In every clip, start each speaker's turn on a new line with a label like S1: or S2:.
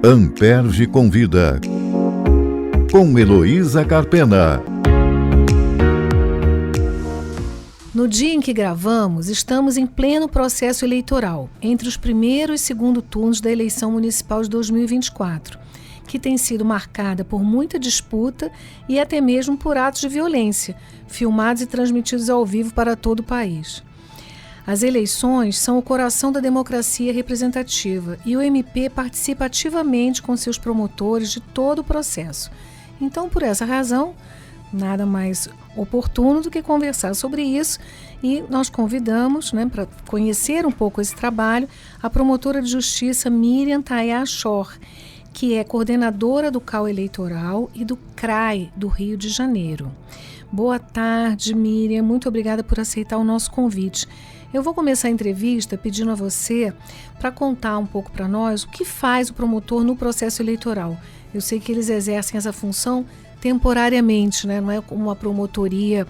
S1: Amperge Convida, com Heloísa Carpena.
S2: No dia em que gravamos, estamos em pleno processo eleitoral, entre os primeiro e segundo turnos da eleição municipal de 2024, que tem sido marcada por muita disputa e até mesmo por atos de violência, filmados e transmitidos ao vivo para todo o país. As eleições são o coração da democracia representativa e o MP participa ativamente com seus promotores de todo o processo. Então, por essa razão, nada mais oportuno do que conversar sobre isso, e nós convidamos, para conhecer um pouco esse trabalho, a promotora de justiça Miriam Tayá Chor, que é coordenadora do CAU Eleitoral e do CRAE do Rio de Janeiro. Boa tarde, Miriam, muito obrigada por aceitar o nosso convite. Eu vou começar a entrevista pedindo a você para contar um pouco para nós o que faz o promotor no processo eleitoral. Eu sei que eles exercem essa função temporariamente, não é como uma promotoria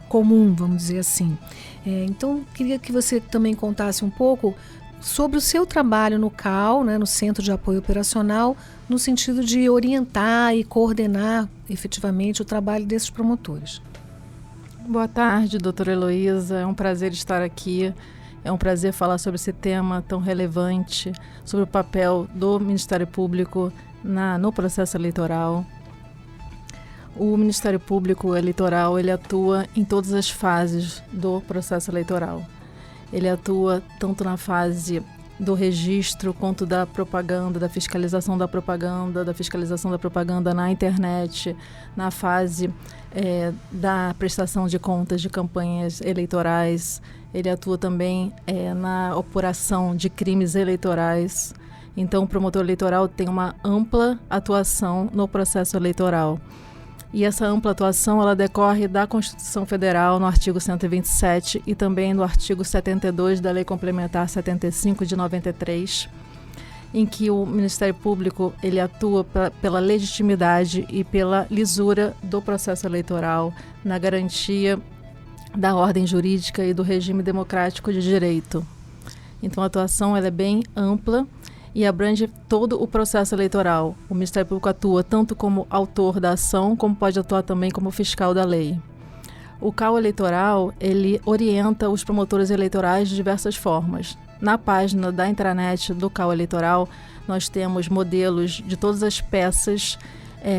S2: comum, vamos dizer assim. Então, queria que você também contasse um pouco sobre o seu trabalho no CAU, no Centro de Apoio Operacional, no sentido de orientar e coordenar efetivamente o trabalho desses promotores.
S3: Boa tarde, doutora Heloísa. É um prazer estar aqui. É um prazer falar sobre esse tema tão relevante, sobre o papel do Ministério Público no processo eleitoral. O Ministério Público Eleitoral, ele atua em todas as fases do processo eleitoral. Ele atua tanto na fase do registro quanto da propaganda, da fiscalização da propaganda na internet, na fase da prestação de contas de campanhas eleitorais. Ele atua também na apuração de crimes eleitorais. Então, o promotor eleitoral tem uma ampla atuação no processo eleitoral. E essa ampla atuação, ela decorre da Constituição Federal, no artigo 127, e também no artigo 72 da Lei Complementar 75 de 93, em que o Ministério Público ele atua pela legitimidade e pela lisura do processo eleitoral, na garantia da ordem jurídica e do regime democrático de direito. Então, a atuação ela é bem ampla e abrange todo o processo eleitoral. O Ministério Público atua tanto como autor da ação, como pode atuar também como fiscal da lei. O CAU eleitoral, ele orienta os promotores eleitorais de diversas formas. Na página da intranet do CAU eleitoral, nós temos modelos de todas as peças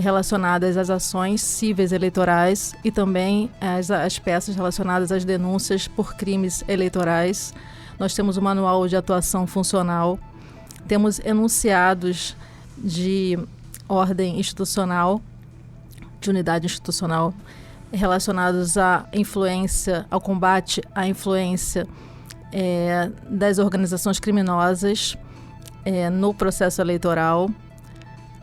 S3: relacionadas às ações cíveis eleitorais e também as peças relacionadas às denúncias por crimes eleitorais. Nós temos o manual de atuação funcional. Temos enunciados de ordem institucional, de unidade institucional, relacionados à influência, ao combate à influência das organizações criminosas no processo eleitoral.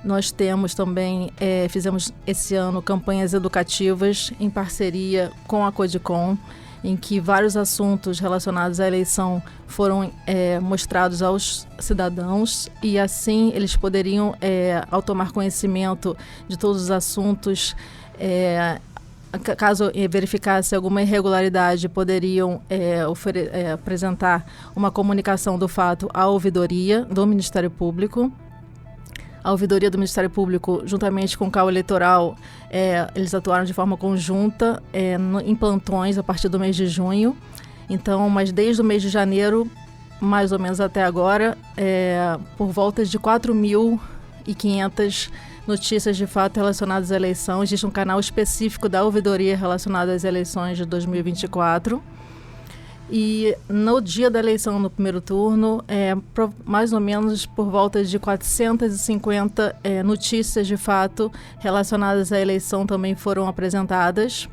S3: Nós temos também, fizemos esse ano campanhas educativas em parceria com a Codicom, em que vários assuntos relacionados à eleição foram mostrados aos cidadãos e assim eles poderiam, ao tomar conhecimento de todos os assuntos, caso verificasse alguma irregularidade, poderiam apresentar uma comunicação do fato à ouvidoria do Ministério Público. A ouvidoria do Ministério Público, juntamente com o CAU Eleitoral, eles atuaram de forma conjunta em plantões a partir do mês de junho. Então, mas desde o mês de janeiro, mais ou menos até agora, por volta de 4.500 notícias de fato relacionadas à eleição. Existe um canal específico da ouvidoria relacionado às eleições de 2024. E no dia da eleição, no primeiro turno, mais ou menos por volta de 450 notícias de fato relacionadas à eleição também foram apresentadas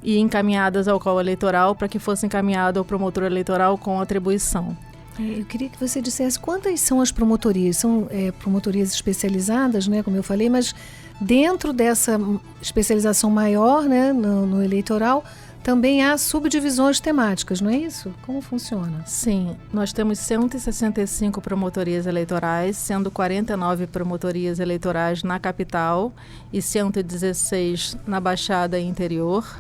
S3: e encaminhadas ao CAU eleitoral para que fosse encaminhado ao promotor eleitoral com atribuição.
S2: Eu queria que você dissesse quantas são as promotorias. São promotorias especializadas, como eu falei, mas dentro dessa especialização maior, no eleitoral, também há subdivisões temáticas, não é isso? Como funciona?
S3: Sim, nós temos 165 promotorias eleitorais, sendo 49 promotorias eleitorais na capital e 116 na Baixada e interior.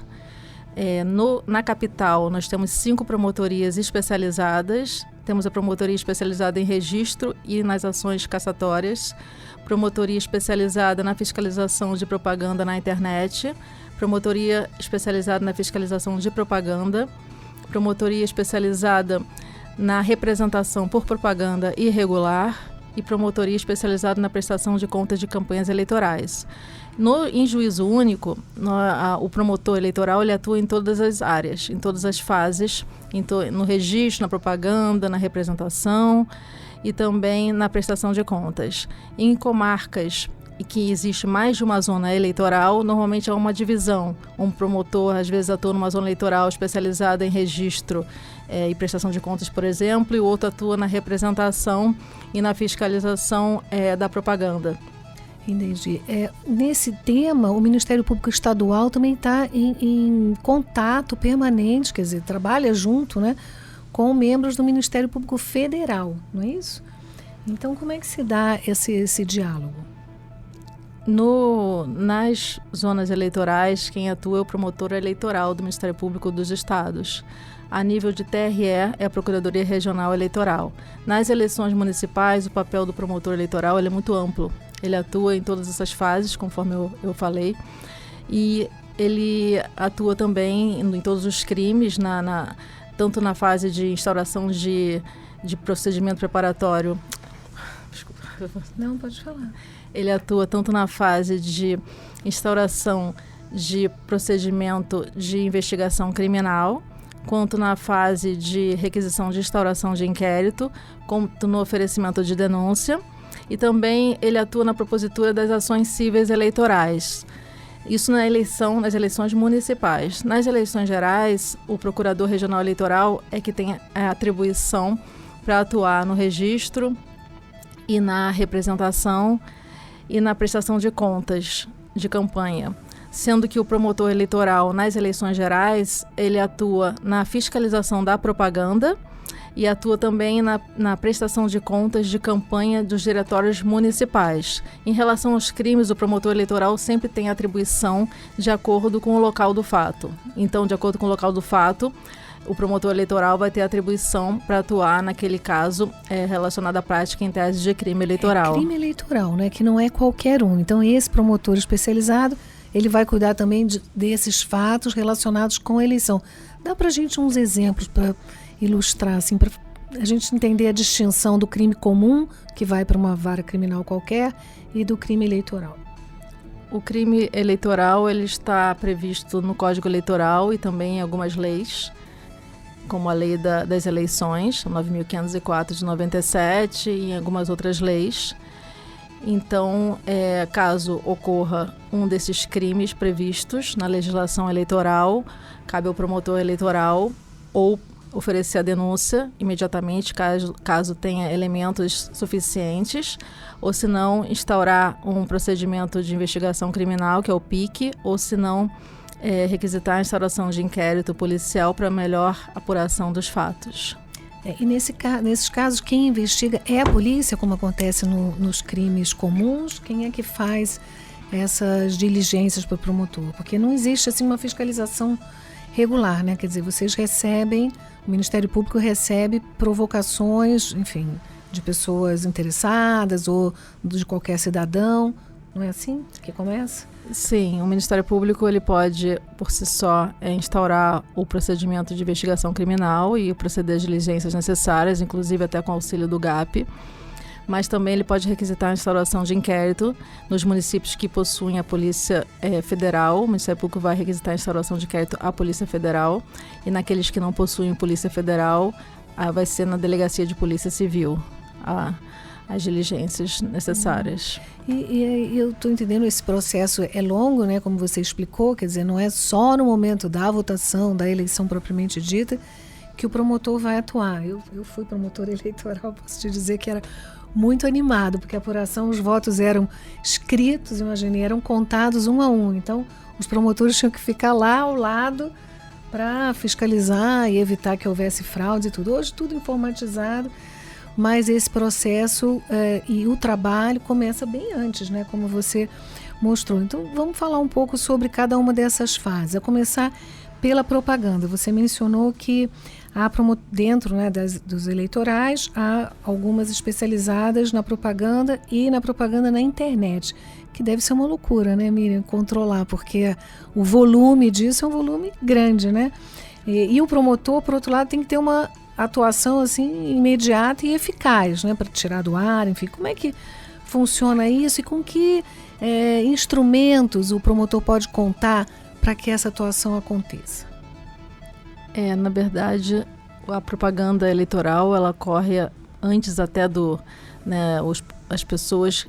S3: Na capital, nós temos 5 promotorias especializadas. Temos a promotoria especializada em registro e nas ações cassatórias, promotoria especializada na fiscalização de propaganda na internet, promotoria especializada na fiscalização de propaganda, promotoria especializada na representação por propaganda irregular e promotoria especializada na prestação de contas de campanhas eleitorais. Em juízo único, o promotor eleitoral ele atua em todas as áreas, em todas as fases, no registro, na propaganda, na representação e também na prestação de contas. Em comarcas e que existe mais de uma zona eleitoral, normalmente há uma divisão. Um promotor, às vezes, atua numa zona eleitoral especializada em registro e prestação de contas, por exemplo, e o outro atua na representação e na fiscalização da propaganda.
S2: Entendi. Nesse tema, o Ministério Público Estadual também está em contato permanente, quer dizer, trabalha junto, né, com membros do Ministério Público Federal, não é isso? Então, como é que se dá esse diálogo?
S3: Nas zonas eleitorais, quem atua é o promotor eleitoral do Ministério Público dos Estados. A nível de TRE é a Procuradoria Regional Eleitoral. Nas eleições municipais, o papel do promotor eleitoral ele é muito amplo. Ele atua em todas essas fases, conforme eu falei, e ele atua também em todos os crimes, tanto na fase de instauração de procedimento preparatório. Desculpa.
S2: Não, pode falar.
S3: Ele atua tanto na fase de instauração de procedimento de investigação criminal, quanto na fase de requisição de instauração de inquérito, quanto no oferecimento de denúncia. E também ele atua na propositura das ações cíveis eleitorais. Isso nas eleições municipais. Nas eleições gerais, o Procurador Regional Eleitoral é que tem a atribuição para atuar no registro e na representação e na prestação de contas de campanha. Sendo que o promotor eleitoral, nas eleições gerais, ele atua na fiscalização da propaganda e atua também na prestação de contas de campanha dos diretórios municipais. Em relação aos crimes, o promotor eleitoral sempre tem atribuição de acordo com o local do fato. Então, de acordo com o local do fato, o promotor eleitoral vai ter atribuição para atuar naquele caso relacionado à prática em tese de crime eleitoral.
S2: Crime eleitoral, né? Que não é qualquer um. Então, esse promotor especializado, ele vai cuidar também desses fatos relacionados com a eleição. Dá para a gente uns exemplos para ilustrar, assim, para a gente entender a distinção do crime comum, que vai para uma vara criminal qualquer, e do crime eleitoral.
S3: O crime eleitoral ele está previsto no Código Eleitoral e também em algumas leis, como a Lei das Eleições, 9.504 de 97, e em algumas outras leis. Então, caso ocorra um desses crimes previstos na legislação eleitoral, cabe ao promotor eleitoral ou oferecer a denúncia imediatamente, caso tenha elementos suficientes, ou se não, instaurar um procedimento de investigação criminal, que é o PIC, ou se não, requisitar a instauração de inquérito policial para melhor apuração dos fatos.
S2: E nesses casos, quem investiga é a polícia, como acontece nos crimes comuns? Quem é que faz essas diligências para o promotor? Porque não existe assim uma fiscalização regular, né? Quer dizer, vocês recebem, o Ministério Público recebe provocações, enfim, de pessoas interessadas ou de qualquer cidadão. Não é assim que começa?
S3: Sim, o Ministério Público ele pode, por si só, instaurar o procedimento de investigação criminal e proceder às diligências necessárias, inclusive até com auxílio do GAP, mas também ele pode requisitar a instauração de inquérito nos municípios que possuem a Polícia Federal. O Ministério Público vai requisitar a instauração de inquérito à Polícia Federal, e naqueles que não possuem Polícia Federal, vai ser na Delegacia de Polícia Civil as diligências necessárias.
S2: E eu estou entendendo, esse processo é longo, né, como você explicou, quer dizer, não é só no momento da votação, da eleição propriamente dita, que o promotor vai atuar. Eu fui promotor eleitoral, posso te dizer que era muito animado, porque a apuração, os votos eram escritos, imaginei, eram contados um a um. Então, os promotores tinham que ficar lá ao lado para fiscalizar e evitar que houvesse fraude e tudo. Hoje, tudo informatizado. Mas esse processo e o trabalho começa bem antes, né? Como você mostrou. Então, vamos falar um pouco sobre cada uma dessas fases. A começar pela propaganda. Você mencionou que há dentro, né, dos eleitorais, há algumas especializadas na propaganda e na propaganda na internet, que deve ser uma loucura, né, Miriam, controlar, porque o volume disso é um volume grande, né? E o promotor, por outro lado, tem que ter uma atuação assim imediata e eficaz, né, para tirar do ar, enfim. Como é que funciona isso e com que instrumentos o promotor pode contar para que essa atuação aconteça?
S3: Na verdade, a propaganda eleitoral, ela corre antes até do... Né, as pessoas,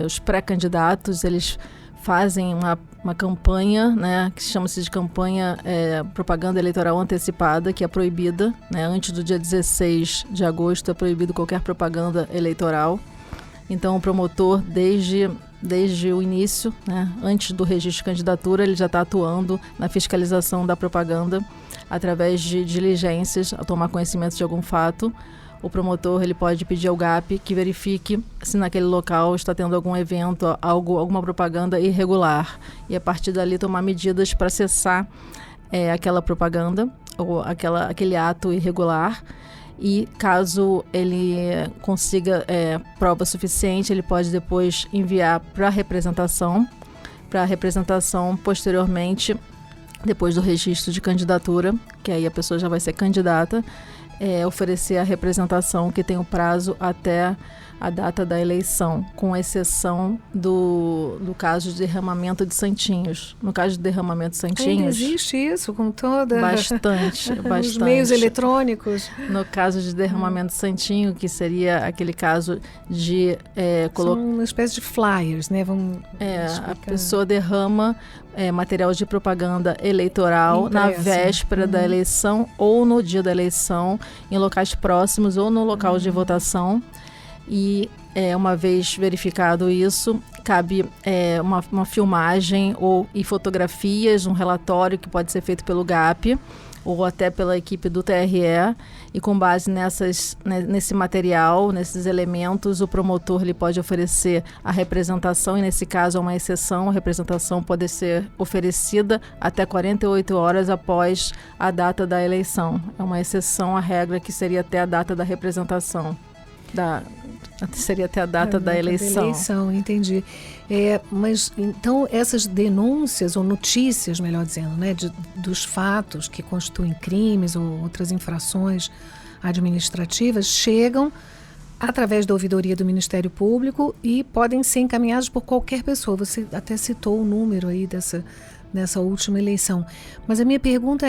S3: os pré-candidatos, eles fazem uma campanha, né, que chama-se de campanha propaganda eleitoral antecipada, que é proibida, né, antes do dia 16 de agosto é proibido qualquer propaganda eleitoral. Então o promotor, desde o início, né, antes do registro de candidatura, ele já está atuando na fiscalização da propaganda através de diligências, ao tomar conhecimento de algum fato. O promotor ele pode pedir ao GAP que verifique se naquele local está tendo algum evento, alguma propaganda irregular, e a partir dali tomar medidas para cessar aquela propaganda ou aquele ato irregular. E caso ele consiga prova suficiente, ele pode depois enviar para a representação posteriormente, depois do registro de candidatura, que aí a pessoa já vai ser candidata, oferecer a representação, que tem o prazo até a data da eleição, com exceção do caso de derramamento de santinhos. No caso de derramamento de santinhos...
S2: Ainda existe isso com toda...
S3: Bastante.
S2: Os meios eletrônicos.
S3: No caso de derramamento de santinho, que seria aquele caso de...
S2: São uma espécie de flyers, né? Vamos
S3: a pessoa derrama material de propaganda eleitoral na véspera da eleição ou no dia da eleição, em locais próximos ou no local de votação. E uma vez verificado isso, cabe uma filmagem e fotografias, um relatório que pode ser feito pelo GAP ou até pela equipe do TRE, e com base nesse material, nesses elementos, o promotor ele pode oferecer a representação, e nesse caso é uma exceção, a representação pode ser oferecida até 48 horas após a data da eleição. É uma exceção à regra, que seria até a data da representação. Seria até a data da eleição.
S2: Entendi. Mas então essas denúncias, ou notícias, melhor dizendo, né, dos fatos que constituem crimes ou outras infrações administrativas, chegam através da ouvidoria do Ministério Público e podem ser encaminhados por qualquer pessoa. Você até citou o número aí nessa última eleição. Mas a minha pergunta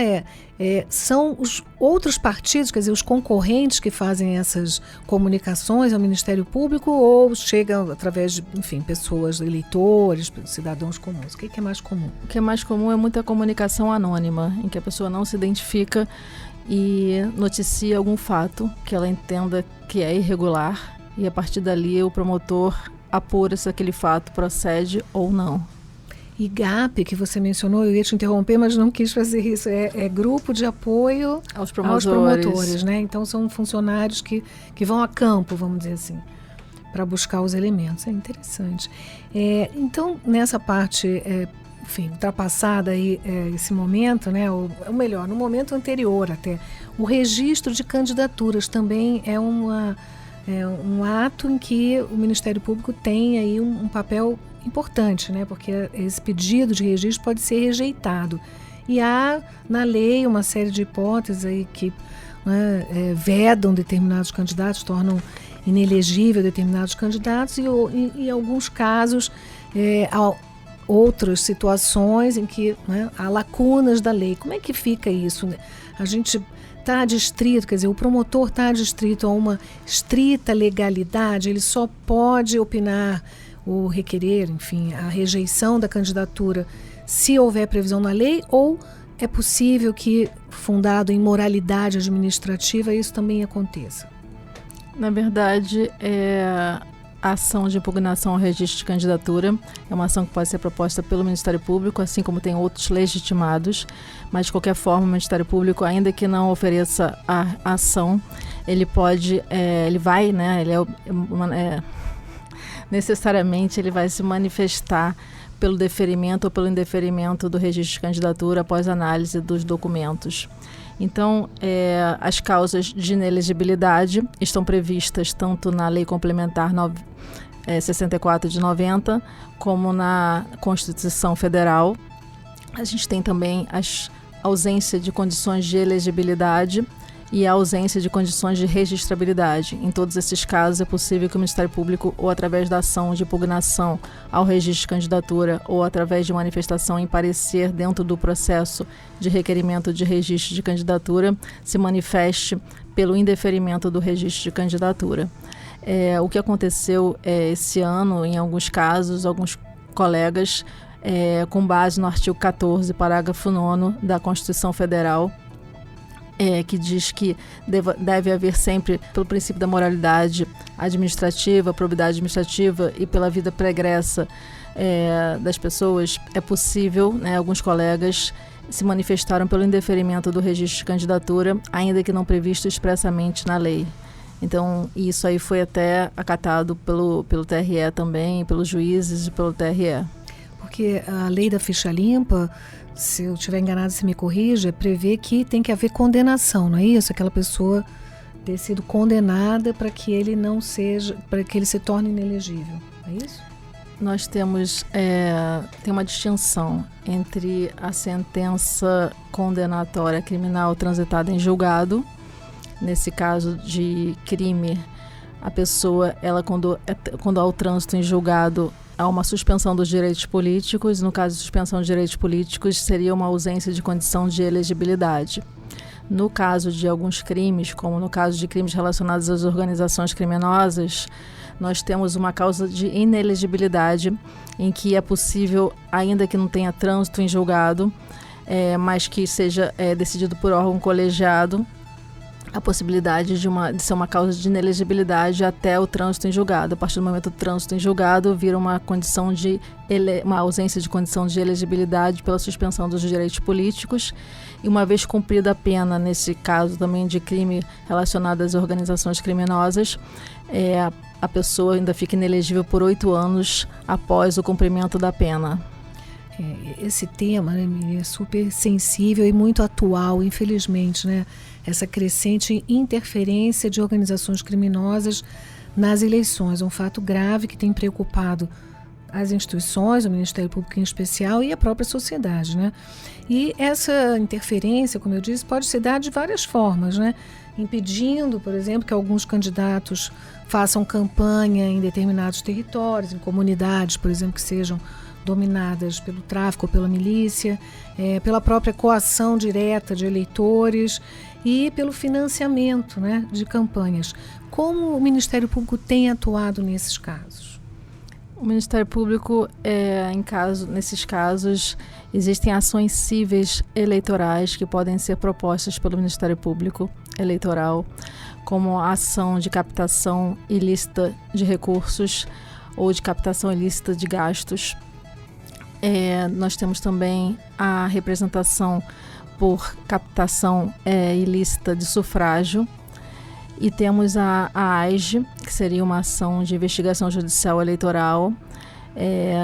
S2: são os outros partidos, quer dizer, os concorrentes que fazem essas comunicações ao Ministério Público, ou chegam através de, enfim, pessoas, eleitores, cidadãos comuns? O que é mais comum?
S3: O que é mais comum é muita comunicação anônima, em que a pessoa não se identifica e noticia algum fato que ela entenda que é irregular, e a partir dali o promotor apura se aquele fato procede ou não.
S2: E GAP, que você mencionou, eu ia te interromper, mas não quis fazer isso, é grupo de apoio aos promotores, né? Então são funcionários que vão a campo, vamos dizer assim, para buscar os elementos. É interessante. Então, nessa parte, enfim, ultrapassada aí esse momento, né? Ou melhor, no momento anterior até, o registro de candidaturas também é um ato em que o Ministério Público tem aí um papel importante, né? Porque esse pedido de registro pode ser rejeitado. E há na lei uma série de hipóteses aí que vedam determinados candidatos, tornam inelegível determinados candidatos, e em alguns casos há outras situações em que há lacunas da lei. Como é que fica isso? A gente está adstrito, quer dizer, o promotor está adstrito a uma estrita legalidade, ele só pode opinar ou requerer, enfim, a rejeição da candidatura se houver previsão na lei, ou é possível que, fundado em moralidade administrativa, isso também aconteça?
S3: Na verdade, a ação de impugnação ao registro de candidatura é uma ação que pode ser proposta pelo Ministério Público, assim como tem outros legitimados, mas de qualquer forma o Ministério Público, ainda que não ofereça a ação, ele pode, ele vai, né, necessariamente ele vai se manifestar pelo deferimento ou pelo indeferimento do registro de candidatura após análise dos documentos. Então, as causas de inelegibilidade estão previstas tanto na Lei Complementar 64 de 90, como na Constituição Federal. A gente tem também a ausência de condições de elegibilidade e a ausência de condições de registrabilidade. Em todos esses casos, é possível que o Ministério Público, ou através da ação de impugnação ao registro de candidatura, ou através de manifestação em parecer dentro do processo de requerimento de registro de candidatura, se manifeste pelo indeferimento do registro de candidatura. O que aconteceu esse ano, em alguns casos, alguns colegas, com base no artigo 14, parágrafo 9º da Constituição Federal, que diz que deve haver sempre, pelo princípio da moralidade administrativa, probidade administrativa e pela vida pregressa das pessoas, é possível, né, alguns colegas se manifestaram pelo indeferimento do registro de candidatura, ainda que não previsto expressamente na lei. Então, isso aí foi até acatado pelo TRE também, pelos juízes e pelo TRE.
S2: Porque a lei da ficha limpa, se eu estiver enganado, se me corrija, prevê que tem que haver condenação, não é isso? Aquela pessoa ter sido condenada para que ele não seja, para que ele se torne inelegível, é isso?
S3: Nós temos tem uma distinção entre a sentença condenatória criminal transitada em julgado. Nesse caso de crime, a pessoa, quando há o trânsito em julgado, há uma suspensão dos direitos políticos. No caso de suspensão de direitos políticos, seria uma ausência de condição de elegibilidade. No caso de alguns crimes, como no caso de crimes relacionados às organizações criminosas, nós temos uma causa de inelegibilidade, em que é possível, ainda que não tenha trânsito em julgado, mas que seja decidido por órgão colegiado, a possibilidade de ser uma causa de inelegibilidade até o trânsito em julgado. A partir do momento do trânsito em julgado, vira uma ausência de condição de elegibilidade pela suspensão dos direitos políticos. E uma vez cumprida a pena, nesse caso também de crime relacionado às organizações criminosas, a pessoa ainda fica inelegível por 8 anos após o cumprimento da pena.
S2: Esse tema, né, é super sensível e muito atual, infelizmente, né? Essa crescente interferência de organizações criminosas nas eleições, um fato grave que tem preocupado as instituições, o Ministério Público em especial e a própria sociedade, né? E essa interferência, como eu disse, pode se dar de várias formas, né? Impedindo, por exemplo, que alguns candidatos façam campanha em determinados territórios, em comunidades, por exemplo, que sejam dominadas pelo tráfico ou pela milícia, pela própria coação direta de eleitores e pelo financiamento, né, de campanhas. Como o Ministério Público tem atuado nesses casos?
S3: O Ministério Público, nesses casos, existem ações cíveis eleitorais que podem ser propostas pelo Ministério Público Eleitoral, como a ação de captação ilícita de recursos ou de captação ilícita de gastos. Nós temos também a representação por captação ilícita de sufrágio, e temos a AIGE, que seria uma ação de investigação judicial eleitoral,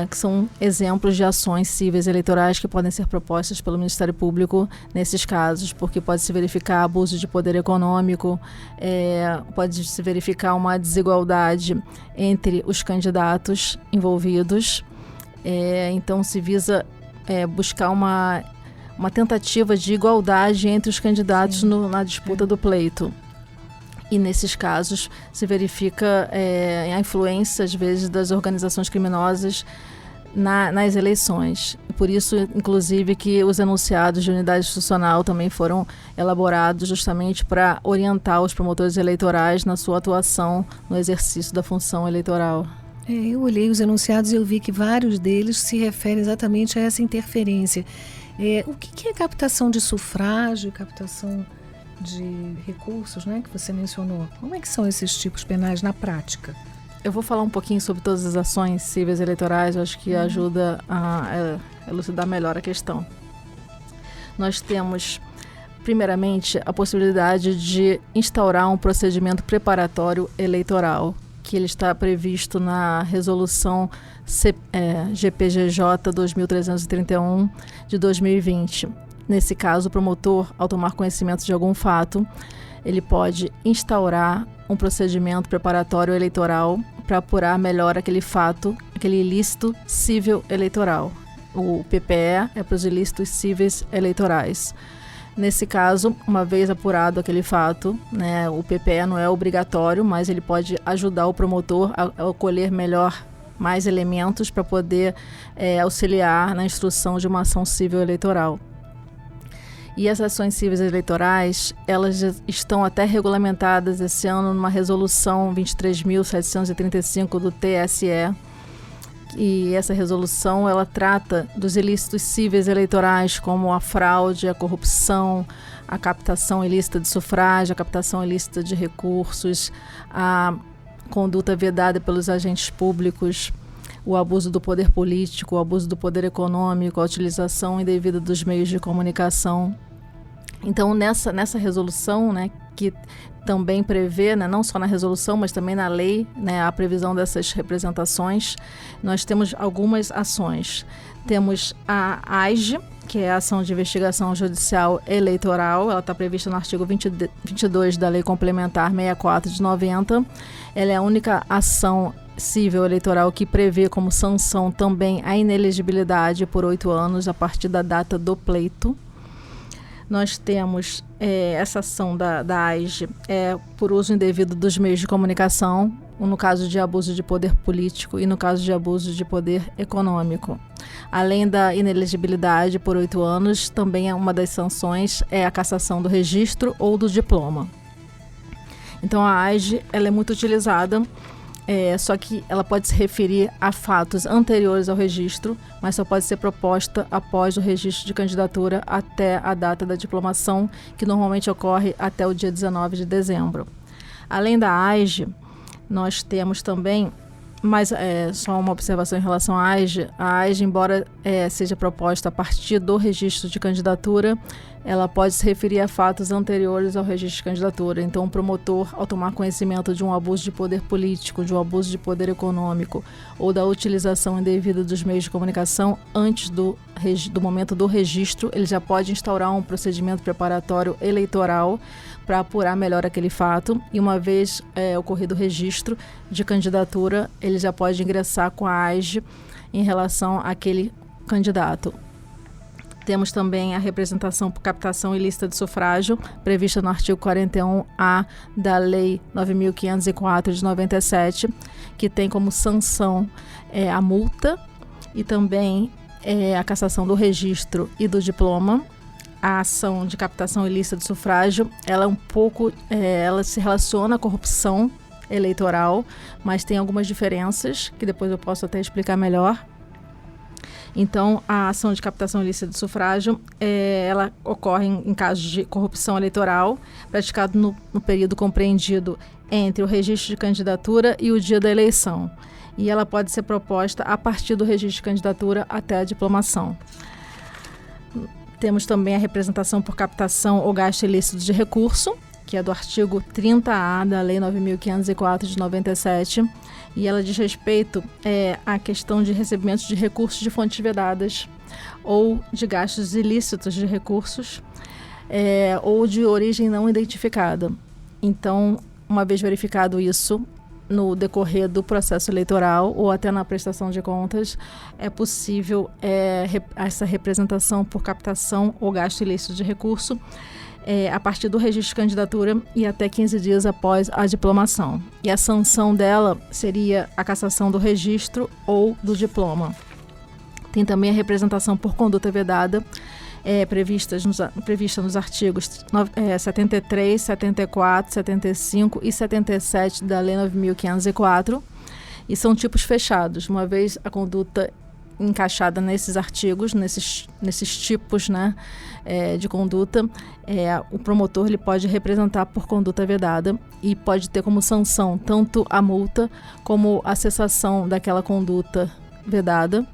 S3: que são exemplos de ações cíveis eleitorais que podem ser propostas pelo Ministério Público nesses casos, porque pode-se verificar abuso de poder econômico, pode-se verificar uma desigualdade entre os candidatos envolvidos. Então se visa buscar uma tentativa de igualdade entre os candidatos na disputa do pleito. E nesses casos se verifica a influência, às vezes, das organizações criminosas nas eleições. Por isso, inclusive, que os enunciados de unidade institucional também foram elaborados justamente para orientar os promotores eleitorais na sua atuação no exercício da função eleitoral.
S2: Eu olhei os enunciados e eu vi que vários deles se referem exatamente a essa interferência. O que é captação de sufrágio, captação de recursos, né, que você mencionou? Como é que são esses tipos penais na prática?
S3: Eu vou falar um pouquinho sobre todas as ações cíveis eleitorais, eu acho que ajuda a elucidar melhor a questão. Nós temos, primeiramente, a possibilidade de instaurar um procedimento preparatório eleitoral. que ele está previsto na resolução GPGJ 2331 de 2020. Nesse caso, o promotor, ao tomar conhecimento de algum fato, ele pode instaurar um procedimento preparatório eleitoral para apurar melhor aquele fato, aquele ilícito cível eleitoral. O PPE é para os ilícitos cíveis eleitorais. Nesse caso, uma vez apurado aquele fato, né, o PPE não é obrigatório, mas ele pode ajudar o promotor a colher melhor mais elementos para poder auxiliar na instrução de uma ação civil eleitoral. E as ações cíveis eleitorais, elas já estão até regulamentadas esse ano numa resolução 23.735 do TSE. E essa resolução, ela trata dos ilícitos cíveis eleitorais, como a fraude, a corrupção, a captação ilícita de sufrágio, a captação ilícita de recursos, a conduta vedada pelos agentes públicos, o abuso do poder político, o abuso do poder econômico, a utilização indevida dos meios de comunicação. Então, nessa resolução, né, que também prevê, né, não só na resolução, mas também na lei, né, a previsão dessas representações, nós temos algumas ações. Temos a AIGE, que é a Ação de Investigação Judicial Eleitoral, ela está prevista no artigo 22 da Lei Complementar 64 de 90. Ela é a única ação cível eleitoral que prevê como sanção também a inelegibilidade por 8 anos a partir da data do pleito. Nós temos essa ação da AIGE por uso indevido dos meios de comunicação, no caso de abuso de poder político e no caso de abuso de poder econômico. Além da inelegibilidade por 8 anos, também uma das sanções é a cassação do registro ou do diploma. Então a AIGE ela é muito utilizada, só que ela pode se referir a fatos anteriores ao registro, mas só pode ser proposta após o registro de candidatura até a data da diplomação, que normalmente ocorre até o dia 19 de dezembro. Além da AIGE, nós temos também, mas só uma observação em relação à AIGE, embora seja proposta a partir do registro de candidatura, ela pode se referir a fatos anteriores ao registro de candidatura. Então, o promotor, ao tomar conhecimento de um abuso de poder político, de um abuso de poder econômico ou da utilização indevida dos meios de comunicação, antes do momento do registro, ele já pode instaurar um procedimento preparatório eleitoral para apurar melhor aquele fato. E uma vez ocorrido o registro de candidatura, ele já pode ingressar com a AIGE em relação àquele candidato. Temos também a representação por captação ilícita de sufrágio, prevista no artigo 41A da Lei 9.504 de 97, que tem como sanção a multa e também a cassação do registro e do diploma. A ação de captação ilícita de sufrágio, ela ela se relaciona à corrupção eleitoral, mas tem algumas diferenças, que depois eu posso até explicar melhor. Então, a ação de captação ilícita de sufrágio, ela ocorre em casos de corrupção eleitoral, praticado no período compreendido entre o registro de candidatura e o dia da eleição. E ela pode ser proposta a partir do registro de candidatura até a diplomação. Temos também a representação por captação ou gasto ilícito de recurso, que é do artigo 30A da Lei 9.504 de 97, e ela diz respeito à questão de recebimento de recursos de fontes vedadas ou de gastos ilícitos de recursos ou de origem não identificada. Então, uma vez verificado isso, no decorrer do processo eleitoral ou até na prestação de contas, é possível essa representação por captação ou gasto ilícito de recurso a partir do registro de candidatura e até 15 dias após a diplomação. E a sanção dela seria a cassação do registro ou do diploma. Tem também a representação por conduta vedada, prevista nos artigos 73, 74, 75 e 77 da Lei 9.504, e são tipos fechados. Uma vez a conduta encaixada nesses artigos, nesses tipos, né, de conduta, o promotor ele pode representar por conduta vedada e pode ter como sanção tanto a multa como a cessação daquela conduta vedada,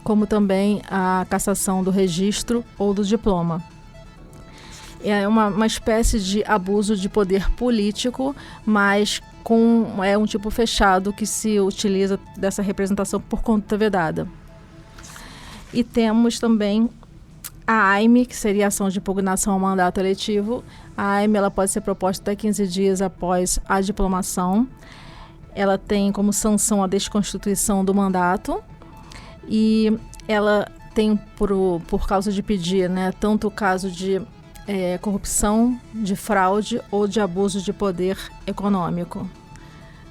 S3: como também a cassação do registro ou do diploma. É uma espécie de abuso de poder político, mas é um tipo fechado que se utiliza dessa representação por conta vedada. E temos também a AIME, que seria a ação de impugnação ao mandato eletivo. A AIME ela pode ser proposta até 15 dias após a diplomação. Ela tem como sanção a desconstituição do mandato e ela tem por causa de pedir, né, tanto o caso de corrupção, de fraude ou de abuso de poder econômico.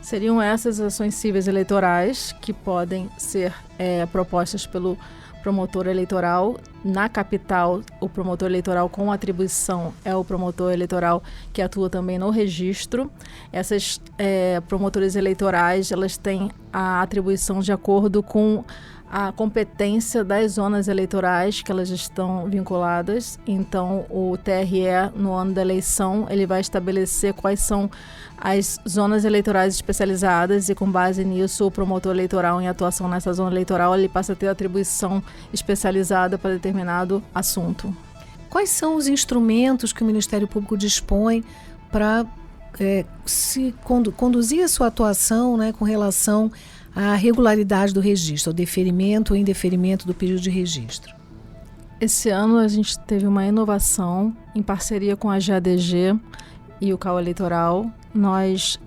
S3: Seriam essas ações cíveis eleitorais que podem ser propostas pelo promotor eleitoral. Na capital, o promotor eleitoral com atribuição é o promotor eleitoral que atua também no registro. Essas promotores eleitorais, elas têm a atribuição de acordo com a competência das zonas eleitorais que elas estão vinculadas. Então, o TRE, no ano da eleição, ele vai estabelecer quais são as zonas eleitorais especializadas e, com base nisso, o promotor eleitoral em atuação nessa zona eleitoral, ele passa a ter atribuição especializada para determinado assunto.
S2: Quais são os instrumentos que o Ministério Público dispõe para conduzir a sua atuação, né, com relação à regularidade do registro, ao deferimento ou indeferimento do pedido de registro?
S3: Esse ano a gente teve uma inovação em parceria com a GADG e o CAU Eleitoral. Nós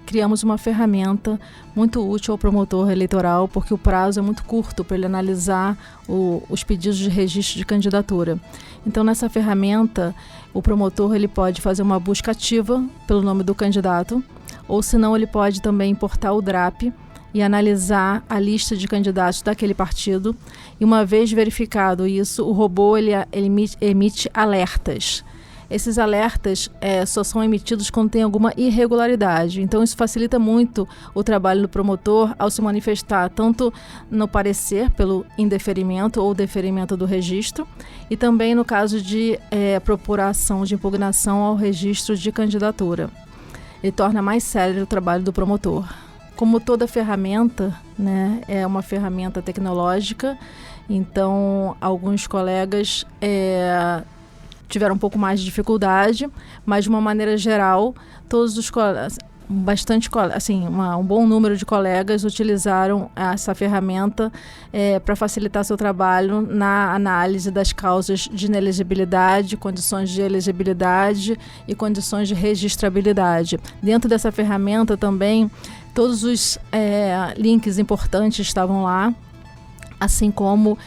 S3: criamos uma ferramenta muito útil ao promotor eleitoral, porque o prazo é muito curto para ele analisar os pedidos de registro de candidatura. Então, nessa ferramenta, o promotor ele pode fazer uma busca ativa pelo nome do candidato, ou senão ele pode também importar o DRAP e analisar a lista de candidatos daquele partido. E uma vez verificado isso, o robô ele emite alertas. Esses alertas só são emitidos quando tem alguma irregularidade. Então, isso facilita muito o trabalho do promotor ao se manifestar tanto no parecer pelo indeferimento ou deferimento do registro e também no caso de propor a ação de impugnação ao registro de candidatura. Ele torna mais sério o trabalho do promotor. Como toda ferramenta, né, é uma ferramenta tecnológica, então alguns colegas tiveram um pouco mais de dificuldade, mas de uma maneira geral, todos os colegas, um bom número de colegas utilizaram essa ferramenta para facilitar seu trabalho na análise das causas de inelegibilidade, condições de elegibilidade e condições de registrabilidade. Dentro dessa ferramenta também, todos os links importantes estavam lá, assim como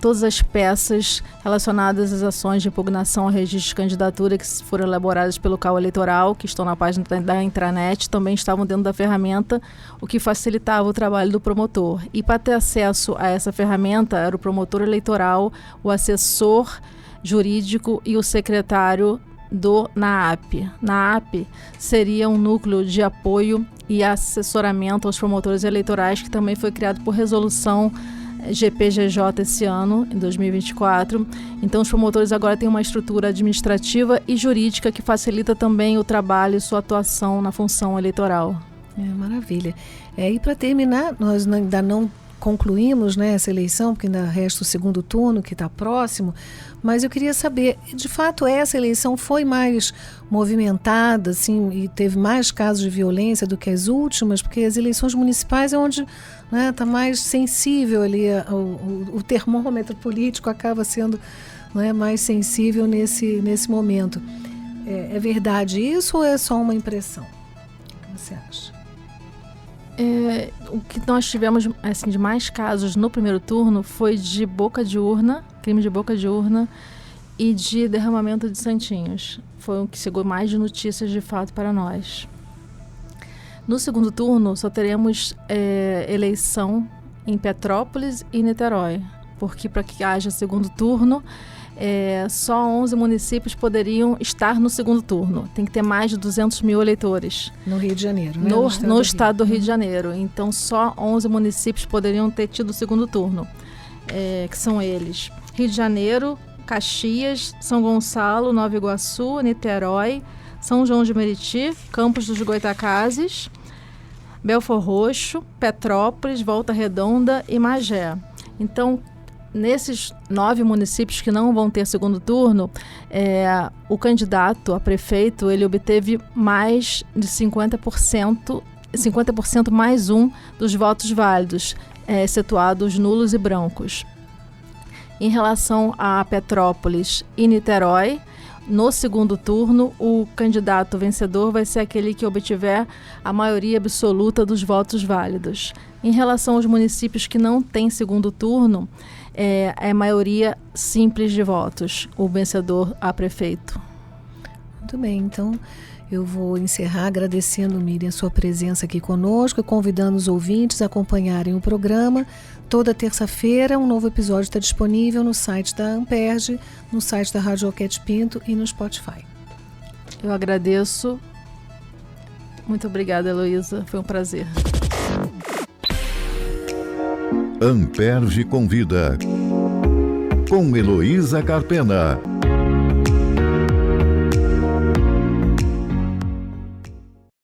S3: todas as peças relacionadas às ações de impugnação ao registro de candidatura que foram elaboradas pelo CAU Eleitoral, que estão na página da intranet, também estavam dentro da ferramenta, o que facilitava o trabalho do promotor. E para ter acesso a essa ferramenta, era o promotor eleitoral, o assessor jurídico e o secretário do NAAP. NAAP seria um núcleo de apoio e assessoramento aos promotores eleitorais, que também foi criado por resolução GPGJ esse ano, em 2024. Então, os promotores agora têm uma estrutura administrativa e jurídica que facilita também o trabalho e sua atuação na função eleitoral.
S2: Maravilha. E para terminar, nós ainda não concluímos, né, essa eleição, porque ainda resta o segundo turno, que está próximo, mas eu queria saber, de fato, essa eleição foi mais movimentada, assim, e teve mais casos de violência do que as últimas, porque as eleições municipais é onde está mais sensível ali, o termômetro político acaba sendo, mais sensível nesse momento. É verdade isso ou é só uma impressão? O que você acha?
S3: O que nós tivemos assim, de mais casos no primeiro turno foi de boca de urna, crime de boca de urna e de derramamento de santinhos. Foi o que chegou mais de notícias de fato para nós. No segundo turno só teremos eleição em Petrópolis e Niterói, porque para que haja segundo turno só 11 municípios poderiam estar no segundo turno. Tem que ter mais de 200 mil eleitores.
S2: No Rio de Janeiro, né?
S3: No estado do Rio de Janeiro. Então, só 11 municípios poderiam ter tido o segundo turno, que são eles: Rio de Janeiro, Caxias, São Gonçalo, Nova Iguaçu, Niterói, São João de Meriti, Campos dos Goytacazes, Belfor Roxo, Petrópolis, Volta Redonda e Magé. Então, nesses 9 municípios que não vão ter segundo turno, o candidato a prefeito ele obteve mais de 50% mais um dos votos válidos, excetuado os nulos e brancos. Em relação a Petrópolis e Niterói, no segundo turno, o candidato vencedor vai ser aquele que obtiver a maioria absoluta dos votos válidos. Em relação aos municípios que não têm segundo turno, é maioria simples de votos, o vencedor a prefeito.
S2: Muito bem, então eu vou encerrar agradecendo, Miriam, a sua presença aqui conosco e convidando os ouvintes a acompanharem o programa. Toda terça-feira, um novo episódio está disponível no site da Amperj, no site da Rádio Alquete Pinto e no Spotify.
S3: Eu agradeço. Muito obrigada, Heloísa. Foi um prazer.
S1: Amperj convida, com Heloísa Carpena.